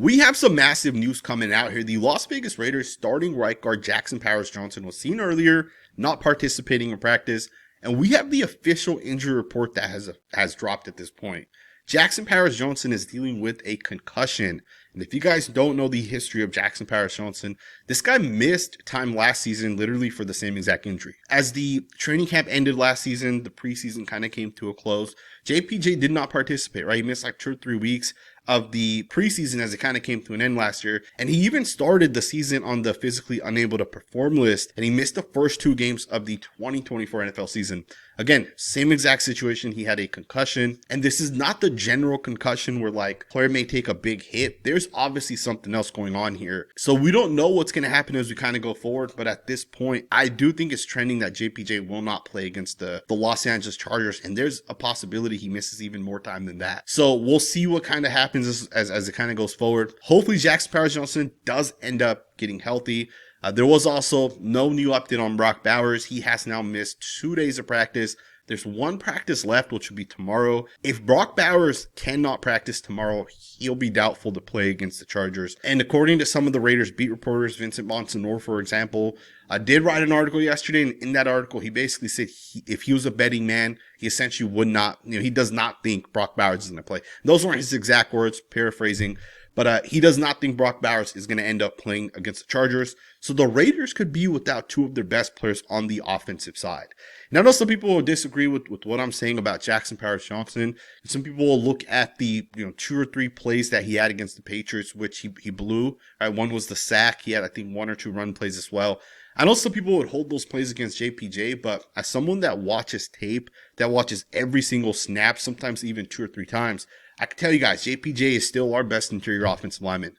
We have some massive news coming out here. The Las Vegas Raiders starting right guard Jackson Powers-Johnson was seen earlier not participating in practice, and we have the official injury report that has dropped at this point. Jackson Powers-Johnson is dealing with a concussion. And if you guys don't know the history of Jackson Powers-Johnson, this guy missed time last season literally for the same exact injury. As the training camp ended last season, the preseason kind of came to a close. JPJ did not participate, right? He missed like 2 or 3 weeks of the preseason as it kind of came to an end last year. And he even started the season on the physically unable to perform list, and he missed the first 2 games of the 2024 NFL season. Again, same exact situation. He had a concussion, and this is not the general concussion where like player may take a big hit. There's obviously something else going on here. So we don't know what's going to happen as we kind of go forward, but at this point, I do think it's trending that JPJ will not play against the Los Angeles Chargers, and there's a possibility he misses even more time than that. So we'll see what kind of happens as it kind of goes forward. Hopefully Jackson Powers-Johnson does end up getting healthy. There was also no new update on Brock Bowers. He has now missed 2 days of practice. There's 1 practice left, which will be tomorrow. If Brock Bowers cannot practice tomorrow, he'll be doubtful to play against the Chargers. And according to some of the Raiders beat reporters, Vincent Bonsignore, for example, did write an article yesterday. And in that article, he basically said if he was a betting man, he essentially would not, he does not think Brock Bowers is going to play. Those weren't his exact words, paraphrasing. But he does not think Brock Bowers is going to end up playing against the Chargers. So the Raiders could be without 2 of their best players on the offensive side. Now, I know some people will disagree with what I'm saying about Jackson Powers-Johnson. Some people will look at the 2 or 3 plays that he had against the Patriots, which he blew. Right? One was the sack. He had, I think, 1 or 2 run plays as well. I know some people would hold those plays against JPJ, but as someone that watches tape, that watches every single snap, sometimes even 2 or 3 times, I can tell you guys, JPJ is still our best interior offensive lineman.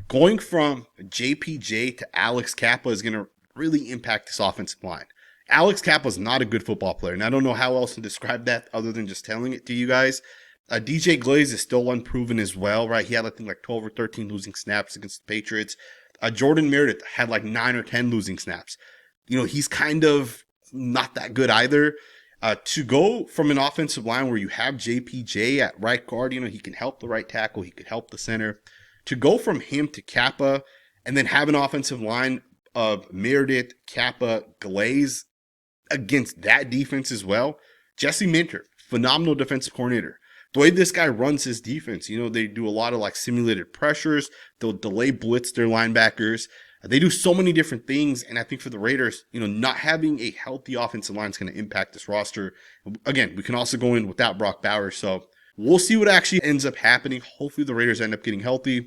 Going from JPJ to Alex Kappa is going to really impact this offensive line. Alex Kappa is not a good football player, and I don't know how else to describe that other than just telling it to you guys. DJ Glaze is still unproven as well, right? He had, I think, like 12 or 13 losing snaps against the Patriots. Jordan Meredith had like 9 or 10 losing snaps. He's kind of not that good either. To go from an offensive line where you have JPJ at right guard, he can help the right tackle, he could help the center. To go from him to Kappa and then have an offensive line of Meredith, Kappa, Glaze against that defense as well. Jesse Minter, phenomenal defensive coordinator. The way this guy runs his defense, they do a lot of like simulated pressures. They'll delay blitz their linebackers. They do so many different things, and I think for the Raiders, not having a healthy offensive line is going to impact this roster. Again, we can also go in without Brock Bowers, so we'll see what actually ends up happening. Hopefully the Raiders end up getting healthy.